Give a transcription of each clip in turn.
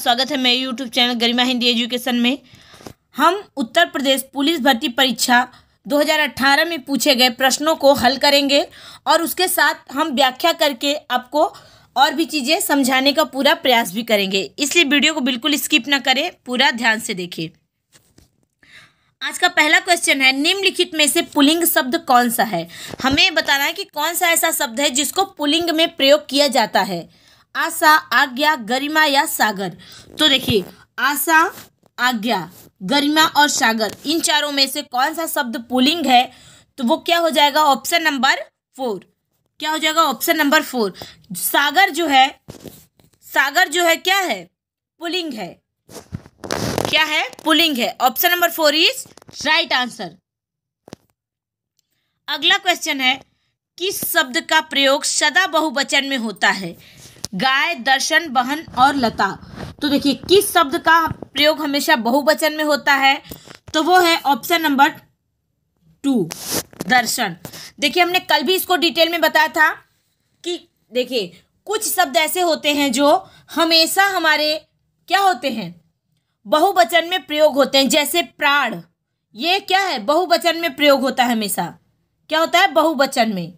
स्वागत है मेरे यूट्यूब चैनल गरिमा हिंदी एजुकेशन में। हम उत्तर प्रदेश पुलिस भर्ती परीक्षा 2018 में पूछे गए प्रश्नों को हल करेंगे और उसके साथ हम व्याख्या करके आपको और भी चीज़ें समझाने का पूरा प्रयास भी करेंगे, इसलिए वीडियो को बिल्कुल स्किप ना करें, पूरा ध्यान से देखिए। आज का पहला क्वेश्चन है, निम्नलिखित में से पुल्लिंग शब्द कौन सा है। हमें बताना है कि कौन सा ऐसा शब्द है जिसको पुल्लिंग में प्रयोग किया जाता है। आशा, आज्ञा, गरिमा या सागर। तो देखिए, आशा, आज्ञा, गरिमा और सागर, इन चारों में से कौन सा शब्द पुल्लिंग है, तो वो क्या हो जाएगा, ऑप्शन नंबर 4। क्या हो जाएगा, ऑप्शन नंबर 4। सागर जो है क्या है, पुल्लिंग है। क्या है, पुल्लिंग है। Option number 4 is right answer. अगला क्वेश्चन है, किस शब्द का प्रयोग सदा बहुवचन में होता है। गाय, दर्शन, बहन और लता। तो देखिए, किस शब्द का प्रयोग हमेशा बहुवचन में होता है, तो वो है ऑप्शन नंबर 2, दर्शन। देखिए, हमने कल भी इसको डिटेल में बताया था कि देखिए, कुछ शब्द ऐसे होते हैं जो हमेशा हमारे क्या होते हैं, बहुवचन में प्रयोग होते हैं। जैसे प्राण, ये क्या है, बहुवचन में प्रयोग होता है हमेशा। क्या होता है, बहुवचन में।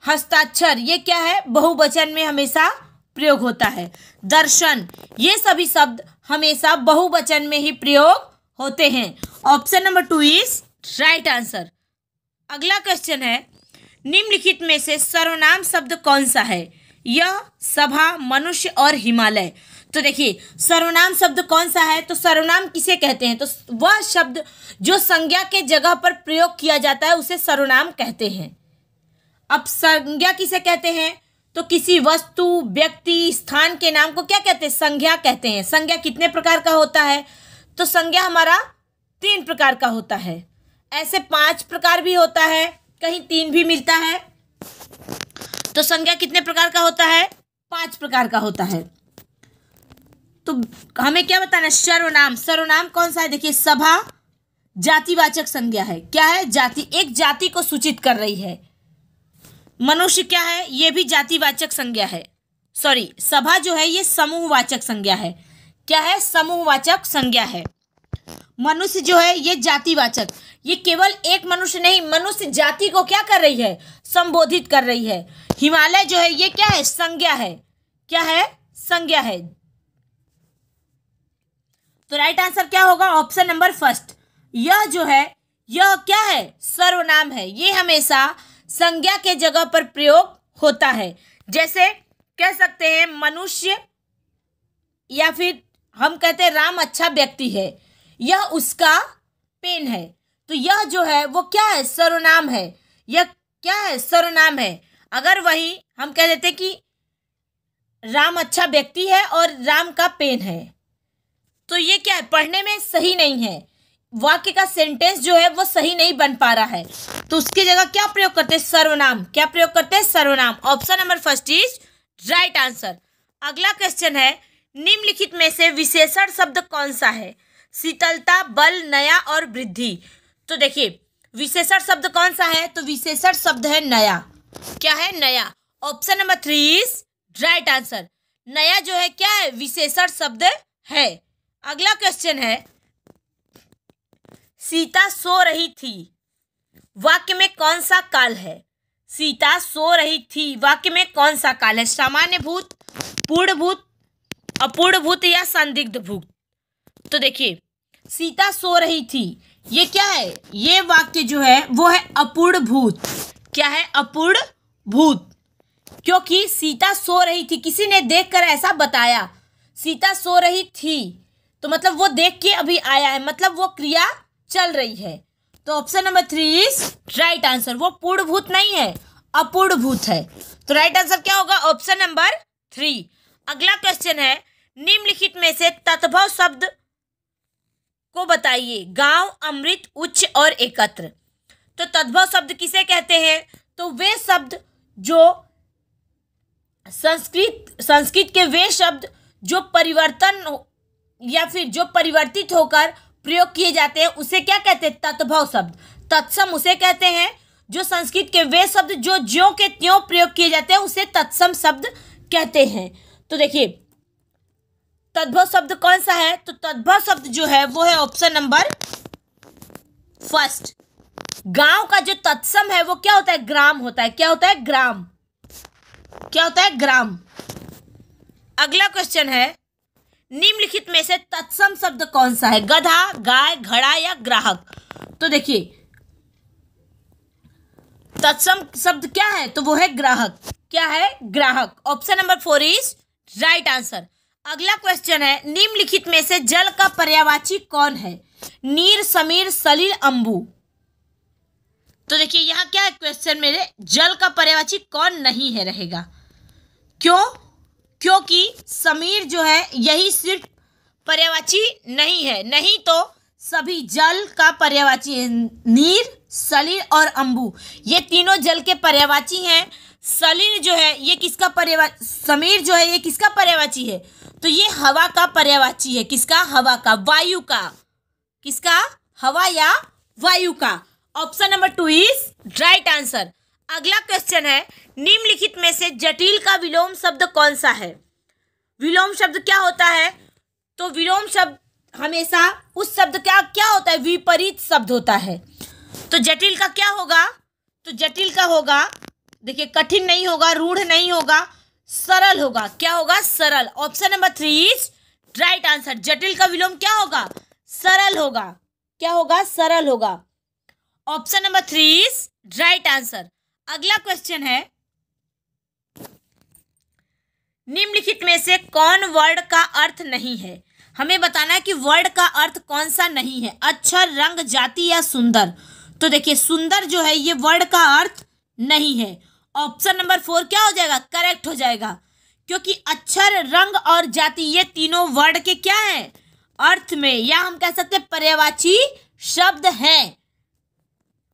हस्ताक्षर, ये क्या है, बहुवचन में हमेशा प्रयोग होता है। दर्शन, ये सभी शब्द हमेशा बहुवचन में ही प्रयोग होते हैं। Option number 2 is right answer. अगला क्वेश्चन है, निम्नलिखित में से सर्वनाम शब्द कौन सा है। यह, सभा, मनुष्य और हिमालय। तो देखिए, सर्वनाम शब्द कौन सा है, तो सर्वनाम किसे कहते हैं, तो वह शब्द जो संज्ञा के जगह पर प्रयोग किया जाता है उसे सर्वनाम कहते हैं। अब संज्ञा किसे कहते हैं, तो किसी वस्तु, व्यक्ति, स्थान के नाम को क्या कहते हैं, संज्ञा कहते हैं। संज्ञा कितने प्रकार का होता है, तो संज्ञा हमारा 3 प्रकार का होता है। ऐसे 5 प्रकार भी होता है, कहीं 3 भी मिलता है। तो संज्ञा कितने प्रकार का होता है, 5 प्रकार का होता है। तो हमें क्या बताना है, सर्वनाम। सर्वनाम कौन सा है, देखिए, सभा जातिवाचक संज्ञा है। क्या है, जाति, एक जाति को सूचित कर रही है। मनुष्य क्या है, ये भी जातिवाचक संज्ञा है। सॉरी, सभा जो है ये समूहवाचक संज्ञा है। क्या है, समूहवाचक संज्ञा है। मनुष्य जो है ये जातिवाचक, ये केवल एक मनुष्य नहीं, मनुष्य जाति को क्या कर रही है, संबोधित कर रही है। हिमालय जो है ये क्या है, संज्ञा है। क्या है, संज्ञा है। तो राइट आंसर क्या होगा, ऑप्शन नंबर 1। यह जो है, यह क्या है, सर्वनाम है। ये हमेशा संज्ञा के जगह पर प्रयोग होता है। जैसे कह सकते हैं मनुष्य, या फिर हम कहते हैं राम अच्छा व्यक्ति है, यह उसका पेन है। तो यह जो है वो क्या है, सर्वनाम है। यह क्या है, सर्वनाम है। अगर वही हम कह देते कि राम अच्छा व्यक्ति है और राम का पेन है, तो ये क्या है, पढ़ने में सही नहीं है। वाक्य का सेंटेंस जो है वो सही नहीं बन पा रहा है, तो उसकी जगह क्या प्रयोग करते हैं, सर्वनाम। क्या प्रयोग करते हैं, सर्वनाम। Option number 1 is right answer. अगला क्वेश्चन है, निम्नलिखित में से विशेषण शब्द कौन सा है। शीतलता, बल, नया और वृद्धि। तो देखिए, विशेषण शब्द कौन सा है, तो विशेषण शब्द है नया। क्या है, नया। Option number 3 is right answer. नया जो है क्या है, विशेषण शब्द है। अगला क्वेश्चन है, सीता सो रही थी, वाक्य में कौन सा काल है। सीता सो रही थी, वाक्य में कौन सा काल है। सामान्य भूत, पूर्ण भूत, अपूर्ण भूत या संदिग्ध भूत। तो देखिए, सीता सो रही थी, ये क्या है, ये वाक्य जो है वो है अपूर्ण भूत। क्या है, अपूर्ण भूत। क्योंकि सीता सो रही थी, किसी ने देखकर ऐसा बताया। सीता सो रही थी तो मतलब वो देख के अभी आया है, मतलब वो क्रिया चल रही है। तो option number 3 is right answer. वो पूर्ण भूत नहीं है, अपूर्ण भूत है। तो राइट आंसर क्या होगा, ऑप्शन नंबर 3। अगला क्वेश्चन है, निम्नलिखित में से तद्भव शब्द को बताइए। गांव, अमृत, उच्च और एकत्र। तो तद्भव शब्द किसे कहते हैं, तो वे शब्द जो संस्कृत के वे शब्द जो परिवर्तन या फिर जो परिवर्तित होकर प्रयोग किए जाते हैं उसे क्या कहते हैं, तद्भव शब्द। तत्सम उसे कहते हैं जो संस्कृत के वे शब्द जो ज्यों के त्यों प्रयोग किए जाते हैं उसे तत्सम शब्द कहते हैं। तो देखिए, तद्भव शब्द कौन सा है? तो तद्भव शब्द जो है वो है ऑप्शन नंबर फर्स्ट। गांव का जो तत्सम है वो क्या होता है? ग्राम होता है। क्या होता है? ग्राम। क्या होता है? ग्राम। अगला क्वेश्चन है, निम्नलिखित में से तत्सम शब्द कौन सा है? गधा, गाय, घड़ा या ग्राहक? तो देखिए तत्सम शब्द क्या है? तो वो है ग्राहक। क्या है? ग्राहक। Option number 4 is right answer. अगला क्वेश्चन है, निम्नलिखित में से जल का पर्यायवाची कौन है? नीर, समीर, सलिल, अंबु? तो देखिए यहाँ क्या है क्वेश्चन मेरे, जल का पर्यायवाची कौन नहीं है रहेगा। क्यों? क्योंकि समीर जो है यही सिर्फ पर्यायवाची नहीं है, नहीं तो सभी जल का पर्यायवाची है। नीर, सलिल और अंबु ये तीनों जल के पर्यायवाची हैं। सलिल जो है ये किसका पर्यायवाची? समीर जो है ये किसका पर्यायवाची है? तो ये हवा का पर्यायवाची है। किसका? हवा का, वायु का। किसका? हवा या वायु का। Option number 2 is right answer. अगला क्वेश्चन है, निम्नलिखित में से जटिल का विलोम शब्द कौन सा है? विलोम शब्द क्या होता है? तो विलोम शब्द हमेशा उस शब्द का क्या होता है? विपरीत शब्द होता है। तो जटिल का क्या होगा? तो जटिल का होगा, देखिए कठिन नहीं होगा, रूढ़ नहीं होगा, सरल होगा। क्या होगा? सरल। Option number 3 is right answer. जटिल का विलोम क्या होगा? सरल होगा। क्या होगा? सरल होगा। Option number 3 is right answer. अगला क्वेश्चन है, निम्नलिखित में से कौन वर्ड का अर्थ नहीं है? हमें बताना है कि वर्ड का अर्थ कौन सा नहीं है। अक्षर, रंग, जाति या सुंदर? तो देखिए सुंदर जो है ये वर्ड का अर्थ नहीं है। ऑप्शन नंबर 4 क्या हो जाएगा? करेक्ट हो जाएगा, क्योंकि अक्षर, रंग और जाति ये तीनों वर्ड के क्या है? अर्थ में, या हम कह सकते हैं पर्यायवाची शब्द हैं।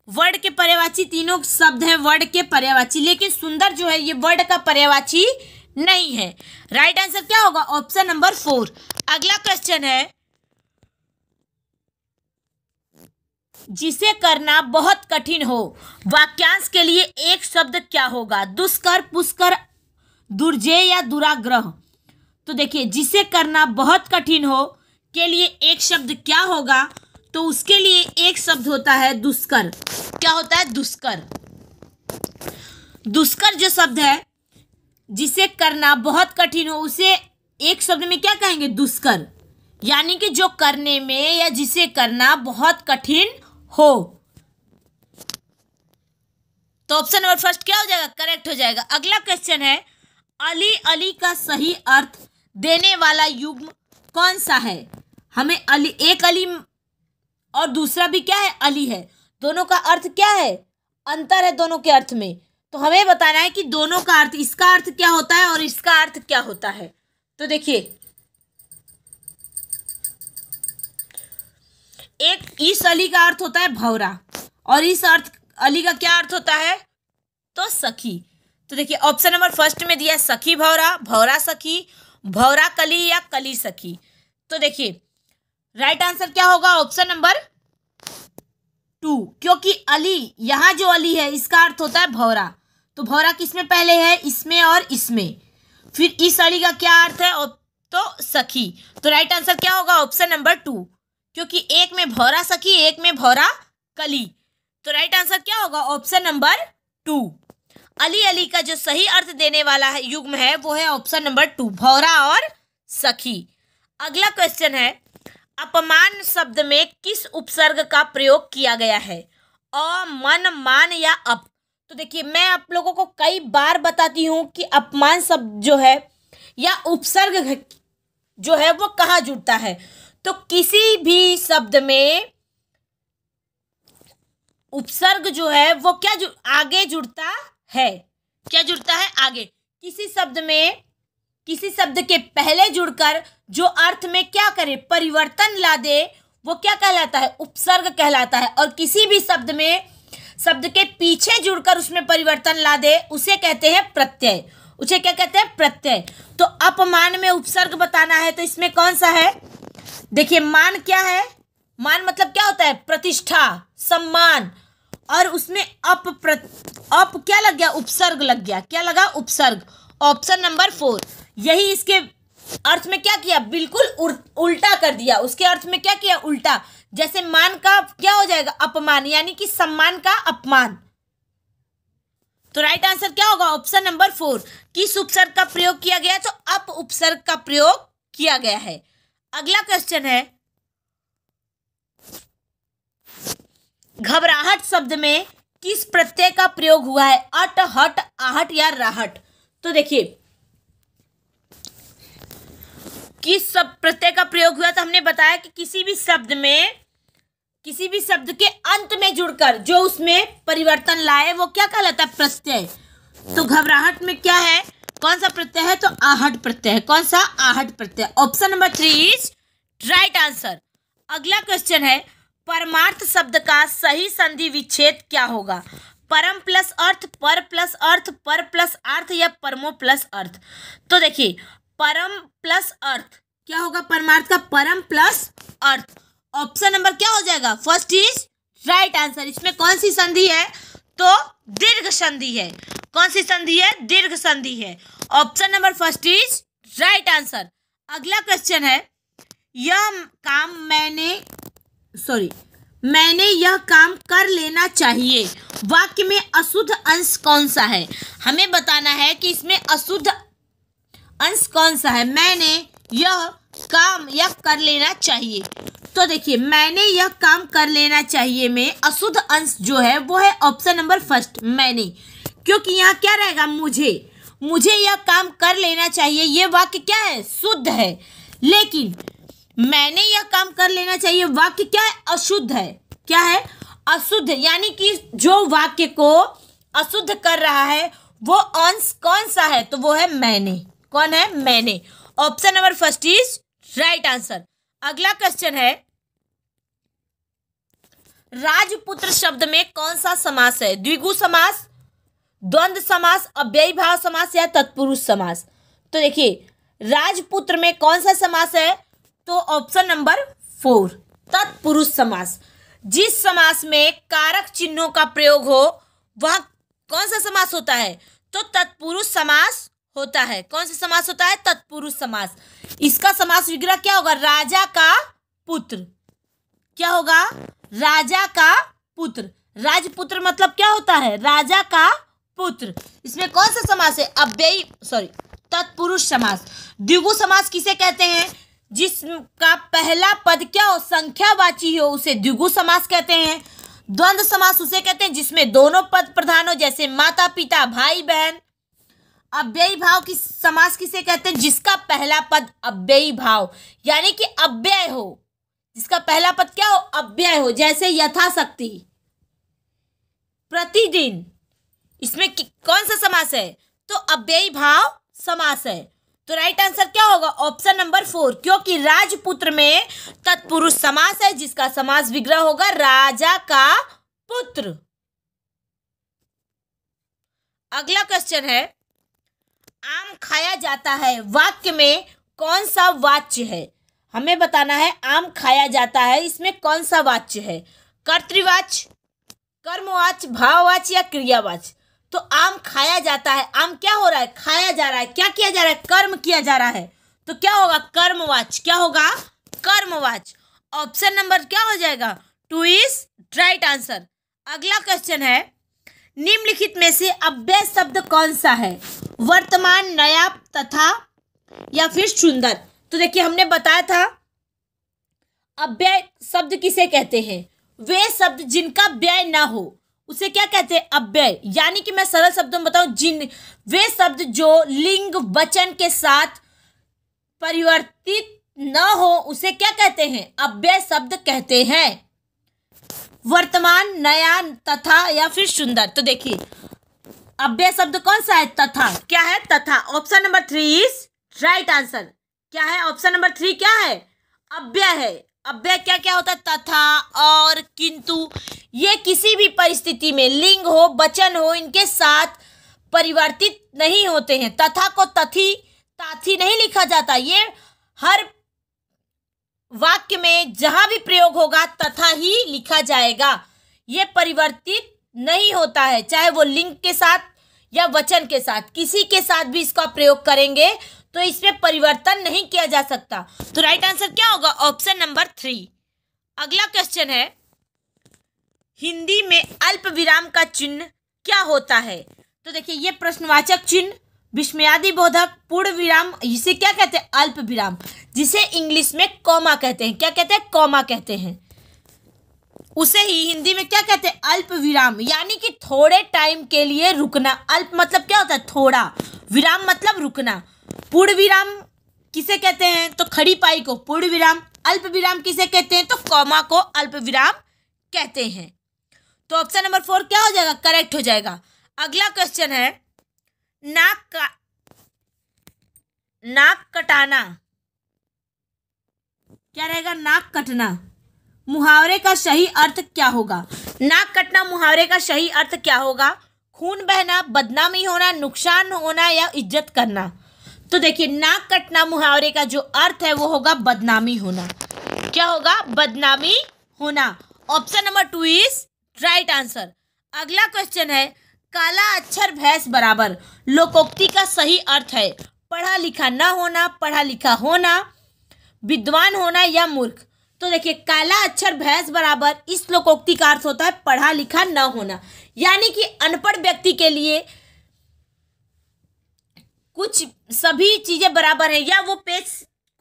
वर्ड के पर्यायवाची तीनों शब्द हैं, वर्ड के पर्यायवाची। लेकिन सुंदर जो है ये वर्ड का पर्यायवाची नहीं है। राइट आंसर क्या होगा? Option number 4। अगला क्वेश्चन है, जिसे करना बहुत कठिन हो, वाक्यांश के लिए एक शब्द क्या होगा? दुष्कर, पुष्कर, दुर्जेय या दुराग्रह? तो देखिए जिसे करना बहुत कठिन हो के लिए एक शब्द क्या होगा? तो उसके लिए एक शब्द होता है दुष्कर। क्या होता है? दुष्कर। दुष्कर जो शब्द है, जिसे करना बहुत कठिन हो, उसे एक शब्द में क्या कहेंगे? दुष्कर। यानी कि जो करने में या जिसे करना बहुत कठिन हो। तो ऑप्शन नंबर फर्स्ट क्या हो जाएगा? करेक्ट हो जाएगा। अगला क्वेश्चन है, अली, अली का सही अर्थ देने वाला युग्म कौन सा है? हमें अली, एक अली और दूसरा भी क्या है? अली है। दोनों का अर्थ क्या है? अंतर है दोनों के अर्थ में। तो हमें बताना है कि दोनों का अर्थ, इसका अर्थ क्या होता है और इसका अर्थ क्या होता है। तो देखिए एक इस अली का अर्थ होता है भौरा, और इस अर्थ अली का क्या अर्थ होता है? तो सखी। तो देखिए ऑप्शन नंबर फर्स्ट में दिया सखी भौरा, भौरा सखी, भौरा कली या कली सखी। तो देखिए राइट आंसर क्या होगा? ऑप्शन नंबर 2, क्योंकि अली, यहाँ जो अली है इसका अर्थ होता है भौरा। तो भौरा किसमें पहले है? इसमें और इसमें। फिर इस अली का क्या अर्थ है? तो सखी। तो राइट आंसर क्या होगा? ऑप्शन नंबर 2, क्योंकि एक में भौरा सखी, एक में भौरा कली। तो राइट आंसर क्या होगा? Option number 2। अली, अली का जो सही अर्थ देने वाला है युग्म है वो है ऑप्शन नंबर 2, भौरा और सखी। अगला क्वेश्चन है, अपमान शब्द में किस उपसर्ग का प्रयोग किया गया है? अ, मन, मान या अप? तो देखिए मैं आप लोगों को कई बार बताती हूँ कि अपमान शब्द जो है या उपसर्ग जो है वो कहाँ जुड़ता है। तो किसी भी शब्द में उपसर्ग जो है वो क्या आगे जुड़ता है। क्या जुड़ता है? आगे। किसी शब्द में, किसी शब्द के पहले जुड़कर जो अर्थ में क्या करे? परिवर्तन ला दे, वो क्या कहलाता है? उपसर्ग कहलाता है। और किसी भी शब्द में शब्द के पीछे जुड़कर उसमें परिवर्तन ला दे उसे कहते हैं प्रत्यय। उसे क्या कहते हैं? प्रत्यय। तो अपमान में उपसर्ग बताना है तो इसमें कौन सा है? देखिए मान क्या है? मान मतलब क्या होता है? प्रतिष्ठा, सम्मान। और उसमें अप क्या लग गया? उपसर्ग लग गया। क्या लगा? उपसर्ग। ऑप्शन नंबर 4 यही इसके अर्थ में क्या किया, बिल्कुल उल्टा कर दिया। उसके अर्थ में क्या किया, उल्टा। जैसे मान का क्या हो जाएगा, अपमान, यानी कि सम्मान का अपमान। तो राइट आंसर क्या होगा, ऑप्शन नंबर 4। किस उपसर्ग का प्रयोग किया गया, तो अप उपसर्ग का प्रयोग किया गया है। अगला क्वेश्चन है, घबराहट शब्द में किस प्रत्यय का प्रयोग हुआ है, अट, हट, आहट या राहट। तो देखिए किस सब प्रत्यय का प्रयोग हुआ, तो हमने बताया कि किसी भी शब्द के अंत में जुड़कर जो उसमें परिवर्तन लाए वो क्या कहलाता है, प्रत्यय। तो घबराहट में क्या है, कौन सा प्रत्यय है, तो आहट प्रत्यय है। कौन सा, आहट प्रत्यय। Option number 3 is right answer. अगला क्वेश्चन है, परमार्थ शब्द का सही संधि विच्छेद क्या होगा, परम प्लस अर्थ, पर प्लस अर्थ, पर प्लस अर्थ या परमो प्लस अर्थ। तो देखिए परम प्लस अर्थ क्या होगा, परमार्थ का परम प्लस अर्थ। ऑप्शन नंबर क्या हो जाएगा, फर्स्ट इज राइट आंसर। इसमें कौन सी संधि है, तो दीर्घ संधि है। कौन सी संधि है, दीर्घ संधि है। Option number first is right answer. अगला क्वेश्चन है, मैंने यह काम कर लेना चाहिए, वाक्य में अशुद्ध अंश कौन सा है। हमें बताना है कि इसमें अशुद्ध अंश कौन सा है। मैंने यह काम या कर लेना चाहिए, तो देखिए मैंने यह काम कर लेना चाहिए में अशुद्ध अंश जो है वो है ऑप्शन नंबर फर्स्ट, मैंने। क्योंकि यहाँ क्या रहेगा, मुझे यह काम कर लेना चाहिए, ये वाक्य क्या है, शुद्ध है। लेकिन मैंने यह काम कर लेना चाहिए वाक्य क्या है, अशुद्ध है। क्या है, अशुद्ध, यानी कि जो वाक्य को अशुद्ध कर रहा है वो अंश कौन सा है, तो वो है मैंने। कौन है, मैंने। Option number first is right answer. अगला क्वेश्चन है, राजपुत्र शब्द में कौन सा समास है, द्विगु समास, द्वंद्व समास, अव्ययी भाव समास या तत्पुरुष समास। तो देखिए राजपुत्र में कौन सा समास है, तो ऑप्शन नंबर 4 तत्पुरुष समास। जिस समास में कारक चिन्हों का प्रयोग हो वह कौन सा समास होता है, तो तत्पुरुष समास होता है। कौन सा समास होता है, तत्पुरुष समास। इसका समास विग्रह क्या होगा, राजा का पुत्र। क्या होगा, राजा का पुत्र। राजपुत्र मतलब क्या होता है, राजा का पुत्र। इसमें कौन सा समास है, तत्पुरुष समास। द्विगु समास किसे कहते हैं, जिसका पहला पद क्या हो, संख्यावाची हो, उसे द्विगु समास कहते हैं। द्वंद्व समास उसे कहते हैं जिसमें दोनों पद प्रधान हो, जैसे माता पिता, भाई बहन। अव्ययी भाव की समास किसे कहते हैं, जिसका पहला पद अव्ययी भाव यानी कि अव्यय हो, जिसका पहला पद क्या हो, अव्यय हो, जैसे यथाशक्ति, प्रतिदिन। इसमें कौन सा समास है, तो अव्ययी भाव समास है। तो राइट आंसर क्या होगा, ऑप्शन नंबर 4, क्योंकि राजपुत्र में तत्पुरुष समास है जिसका समास विग्रह होगा राजा का पुत्र। अगला क्वेश्चन है, आम खाया जाता है वाक्य में कौन सा वाच्य है। हमें बताना है आम खाया जाता है, इसमें कौन सा वाच्य है, कर्तृवाच्य, कर्मवाच्य, भाववाच्य या क्रियावाच्य। तो आम खाया जाता है, आम क्या हो रहा है, खाया जा रहा है, क्या किया जा रहा है, कर्म किया जा रहा है, तो क्या होगा, कर्मवाच्य। क्या होगा, कर्मवाच्य। ऑप्शन नंबर क्या हो जाएगा, 2 इज राइट आंसर। अगला क्वेश्चन है, निम्नलिखित में से अव्यय शब्द कौन सा है, वर्तमान, नया, तथा या फिर सुंदर। तो देखिए हमने बताया था अव्यय शब्द किसे कहते हैं, वे शब्द जिनका व्यय ना हो उसे क्या कहते हैं, अव्यय। यानी कि मैं सरल शब्दों में बताऊं, वे शब्द जो लिंग वचन के साथ परिवर्तित न हो उसे क्या कहते हैं, अव्यय शब्द कहते हैं। वर्तमान, नया, तथा या फिर सुंदर। तो देखिए अव्यय शब्द कौन सा है, तथा। क्या है, तथा। Option number 3 is right answer. क्या है, ऑप्शन नंबर 3 क्या है, अव्यय है। अव्यय क्या क्या होता है, तथा, और, किंतु, ये किसी भी परिस्थिति में लिंग हो, वचन हो, इनके साथ परिवर्तित नहीं होते हैं। तथा को तथी, ताथी नहीं लिखा जाता, ये हर वाक्य में जहां भी प्रयोग होगा तथा ही लिखा जाएगा, ये परिवर्तित नहीं होता है, चाहे वो लिंग के साथ या वचन के साथ, किसी के साथ भी इसका प्रयोग करेंगे तो इसमें परिवर्तन नहीं किया जा सकता। तो राइट आंसर क्या होगा? Option number 3। अगला क्वेश्चन है, हिंदी में अल्प विराम का चिन्ह क्या होता है? तो देखिए, ये प्रश्नवाचक चिन्ह, विस्मयादि बोधक, पूर्ण विराम, इसे क्या कहते हैं? अल्प विराम, जिसे इंग्लिश में कॉमा कहते हैं। क्या कहते हैं? कॉमा कहते हैं। उसे ही हिंदी में क्या कहते हैं? अल्प विराम, यानी कि थोड़े टाइम के लिए रुकना। अल्प मतलब क्या होता है? थोड़ा, विराम मतलब रुकना। पूर्ण विराम किसे कहते हैं? तो खड़ी पाई को पूर्ण विराम। अल्प विराम किसे कहते हैं? तो कॉमा को अल्प विराम कहते हैं। तो ऑप्शन नंबर 4 क्या हो जाएगा? करेक्ट हो जाएगा। अगला क्वेश्चन है, नाक कटाना क्या रहेगा? नाक कटना मुहावरे का सही अर्थ क्या होगा? नाक कटना मुहावरे का सही अर्थ क्या होगा? खून बहना, बदनामी होना, नुकसान होना या इज्जत करना। तो देखिए, नाक कटना मुहावरे का जो अर्थ है वो होगा बदनामी होना। क्या होगा? बदनामी होना। Option number 2 is right answer. अगला क्वेश्चन है, काला अक्षर भैंस बराबर लोकोक्ति का सही अर्थ है पढ़ा लिखा न होना, पढ़ा लिखा होना, विद्वान होना या मूर्ख। तो देखिए, काला अक्षर भैंस बराबर इस लोकोक्ति का अर्थ होता है पढ़ा लिखा न होना, यानी कि अनपढ़ व्यक्ति के लिए कुछ सभी चीजें बराबर है, या वो पेज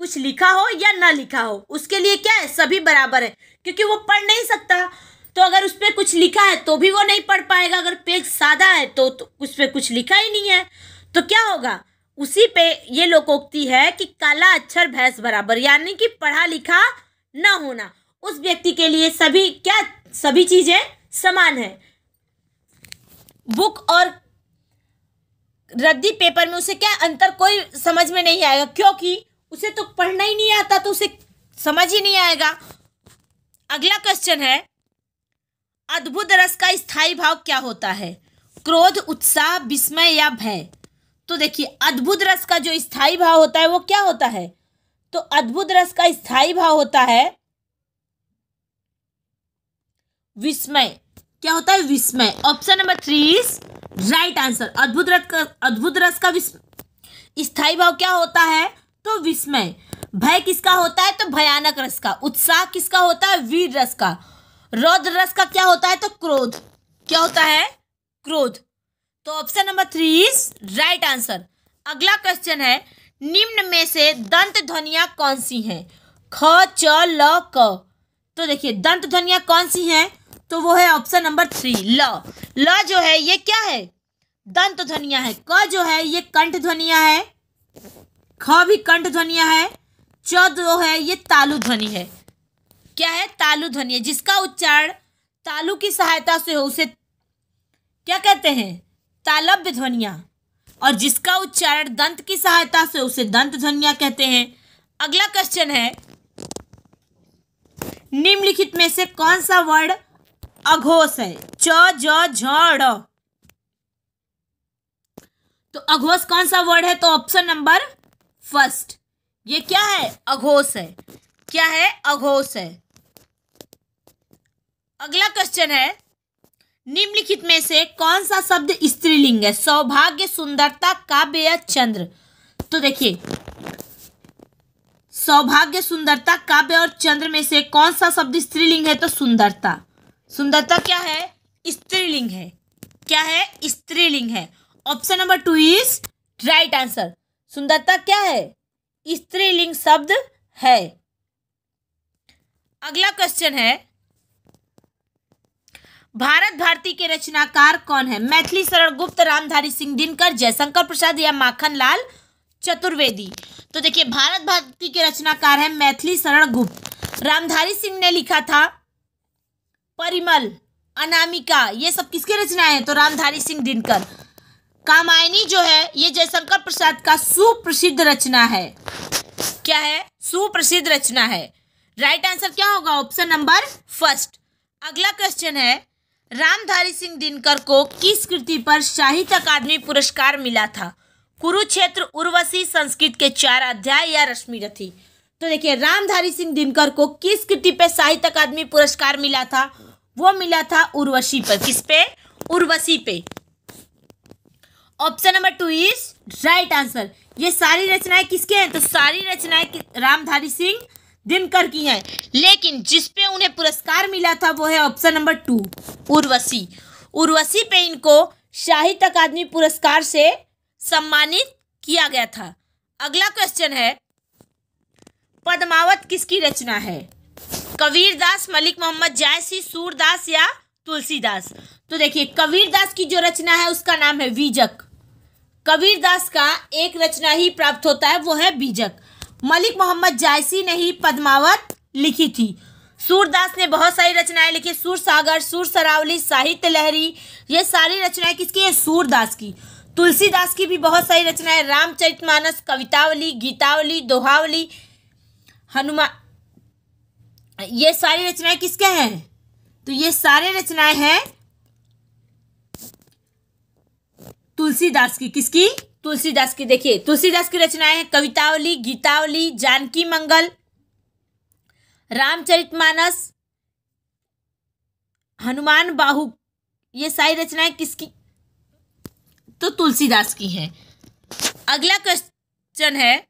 कुछ लिखा हो या ना लिखा हो, उसके लिए क्या है? सभी बराबर है, क्योंकि वो पढ़ नहीं सकता। तो अगर उस पर कुछ लिखा है तो भी वो नहीं पढ़ पाएगा, अगर पेज सादा है तो उस पर कुछ लिखा ही नहीं है तो क्या होगा? उसी पे ये लोकोक्ति है कि काला अक्षर भैंस बराबर, यानी कि पढ़ा लिखा ना होना। उस व्यक्ति के लिए सभी क्या? सभी चीजें समान है। बुक और रद्दी पेपर में उसे क्या अंतर कोई समझ में नहीं आएगा, क्योंकि उसे तो पढ़ना ही नहीं आता, तो उसे समझ ही नहीं आएगा। अगला क्वेश्चन है, अद्भुत रस का स्थायी भाव क्या होता है? क्रोध, उत्साह, विस्मय या भय। तो देखिए, अद्भुत रस का जो स्थायी भाव होता है वो क्या होता है? तो अद्भुत रस का स्थायी भाव होता है विस्मय। क्या होता है? विस्मय। Option number 3 is right answer. अद्भुत रस का स्थायी भाव क्या होता है? तो विस्मय। भय किसका होता है? तो भयानक रस का। उत्साह किसका होता है? वीर रस का। रौद्र रस का क्या होता है? तो क्रोध। क्या होता है? क्रोध। तो option number 3 is right answer. अगला क्वेश्चन है, निम्न में से दंत ध्वनियां कौन सी हैं? ख, च, ल, क। तो देखिए, दंत ध्वनियां कौन सी हैं? तो वो है ऑप्शन नंबर 3 ल। ल जो है ये क्या है? दंत ध्वनियां है। क जो है ये कंठ ध्वनियां है। ख भी कंठ ध्वनियां है। च जो है ये तालु ध्वनि है। क्या है? तालु ध्वनि है, जिसका उच्चारण तालु की सहायता से हो उसे क्या कहते हैं? तालव्य ध्वनियां। और जिसका उच्चारण दंत की सहायता से उसे दंत ध्वनियां कहते हैं। अगला क्वेश्चन है, निम्नलिखित में से कौन सा वर्ड अघोष है? च, ज, झ, ड़। तो अघोष कौन सा वर्ड है? तो ऑप्शन नंबर 1 ये क्या है? अघोष है। क्या है? अघोष है। अगला क्वेश्चन है, निम्नलिखित में से कौन सा शब्द स्त्रीलिंग है? सौभाग्य, सुंदरता, काव्य या चंद्र। तो देखिए, सौभाग्य, सुंदरता, काव्य और चंद्र में से कौन सा शब्द स्त्रीलिंग है? तो सुंदरता। सुंदरता क्या है? स्त्रीलिंग है। क्या है? स्त्रीलिंग है। Option number 2 is right answer. सुंदरता क्या है? स्त्रीलिंग शब्द है। अगला क्वेश्चन है, भारत भारती के रचनाकार कौन है? मैथिली शरण गुप्त, रामधारी सिंह दिनकर, जयशंकर प्रसाद या माखनलाल चतुर्वेदी। तो देखिए, भारत भारती के रचनाकार है मैथिली शरण गुप्त। रामधारी सिंह ने लिखा था परिमल, अनामिका, ये सब किसकी रचनाएं हैं? तो रामधारी सिंह दिनकर। कामायनी जो है ये जयशंकर प्रसाद का सुप्रसिद्ध रचना है। क्या है? सुप्रसिद्ध रचना है। राइट आंसर क्या होगा? Option number 1। अगला क्वेश्चन है, रामधारी सिंह दिनकर को किस कृति पर साहित्य अकादमी पुरस्कार मिला था? कुरुक्षेत्र, उर्वशी, संस्कृत के 4 अध्याय या रश्मिरथी। तो देखिए, रामधारी सिंह दिनकर को किस कृति पे साहित्य अकादमी पुरस्कार मिला था? वो मिला था उर्वशी पर। किस पे? उर्वशी पे। Option number 2 is right answer. ये सारी रचनाएं किसके हैं? तो सारी रचनाएं रामधारी सिंह दिनकर की हैं, लेकिन जिसपे उन्हें पुरस्कार मिला था वो है ऑप्शन नंबर 2 उर्वशी। उर्वशी पे इनको साहित्य अकादमी पुरस्कार से सम्मानित किया गया था। अगला क्वेश्चन है, पद्मावत किसकी रचना है? कबीरदास, मलिक मोहम्मद जायसी, सूरदास या तुलसीदास? तो देखिए, कबीरदास की जो रचना है उसका नाम है बीजक। कबीरदास का एक रचना ही प्राप्त होता है, वो है बीजक। मलिक मोहम्मद जायसी ने ही पद्मावत लिखी थी। सूरदास ने बहुत सारी रचनाएं लिखी, सुर सागर, सुर सरावली, साहित्य लहरी, ये सारी रचनाएं किसकी है? सूरदास की। तुलसीदास की भी बहुत सारी रचनाएं, रामचरितमानस, कवितावली, गीतावली, दोहावली, हनुमान, ये सारी रचनाएं किसके हैं? तो ये सारे रचनाएं हैं तुलसीदास की। किसकी? तुलसीदास की। देखिए, तुलसीदास की रचनाएं हैं कवितावली, गीतावली, जानकी मंगल, रामचरितमानस, हनुमान बाहु, ये सारी रचनाएं किसकी? तो तुलसीदास की हैं। अगला क्वेश्चन है,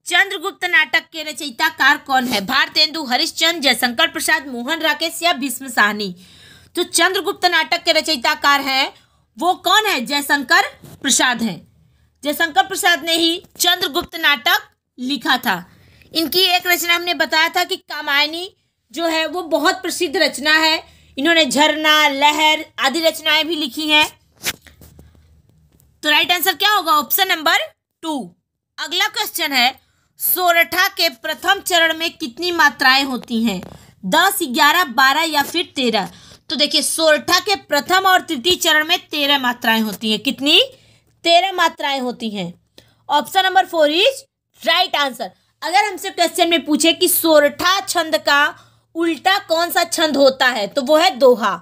चंद्रगुप्त नाटक के रचयिताकार कौन है? भारतेंदु, हरिश्चंद्र, जयशंकर प्रसाद, मोहन राकेश या भीष्म साहनी? तो चंद्रगुप्त नाटक के रचयिताकार हैं वो कौन है? जयशंकर प्रसाद हैं। जयशंकर प्रसाद ने ही चंद्रगुप्त नाटक लिखा था। इनकी एक रचना हमने बताया था कि कामायनी जो है वो बहुत प्रसिद्ध रचना है। इन्होंने झरना, लहर आदि रचनाएं भी लिखी हैं। तो राइट आंसर क्या होगा? Option number 2। अगला क्वेश्चन है, सोरठा के प्रथम चरण में कितनी मात्राएं होती हैं? 10, 11, 12 या फिर 13? तो देखिए, सोरठा के प्रथम और तृतीय चरण में 13 मात्राएं होती हैं। कितनी? 13 मात्राएं होती हैं। Option number 4 is right answer. अगर हमसे क्वेश्चन में पूछे कि सोरठा छंद का उल्टा कौन सा छंद होता है, तो वो है दोहा।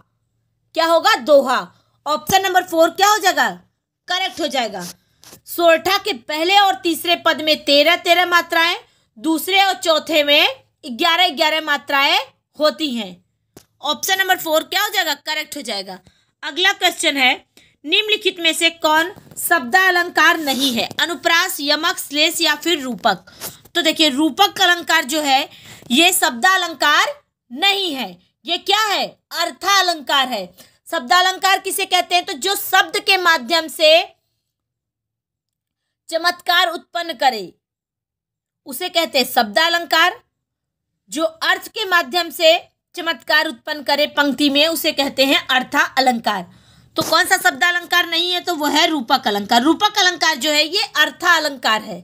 क्या होगा? दोहा। ऑप्शन नंबर 4 क्या हो जाएगा? करेक्ट हो जाएगा। सोरठा के पहले और तीसरे पद में 13 मात्राएं, दूसरे और चौथे में 11 मात्राएं होती हैं। ऑप्शन नंबर 4 क्या हो जाएगा? करेक्ट हो जाएगा। अगला क्वेश्चन है, निम्नलिखित में से कौन शब्दालंकार नहीं है? अनुप्रास, यमक, श्लेष या फिर रूपक? तो देखिए, रूपक अलंकार जो है ये शब्दालंकार नहीं है। ये क्या है? अर्थालंकार है। शब्दालंकार किसे कहते हैं? तो जो शब्द के माध्यम से चमत्कार उत्पन्न करे उसे कहते हैं शब्दालंकार। जो अर्थ के माध्यम से चमत्कार उत्पन्न करे पंक्ति में उसे कहते हैं अर्था अलंकार। तो कौन सा शब्दालंकार नहीं है? तो वो है रूपक अलंकार। रूपक अलंकार जो है ये अर्था अलंकार है।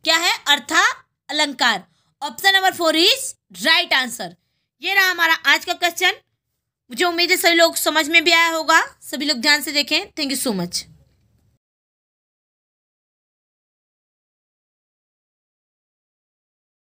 क्या है? अर्था अलंकार। Option number 4 is right answer. ये रहा हमारा आज का क्वेश्चन। मुझे उम्मीद है सभी लोग समझ में भी आया होगा। सभी लोग ध्यान से देखें। Thank you so much.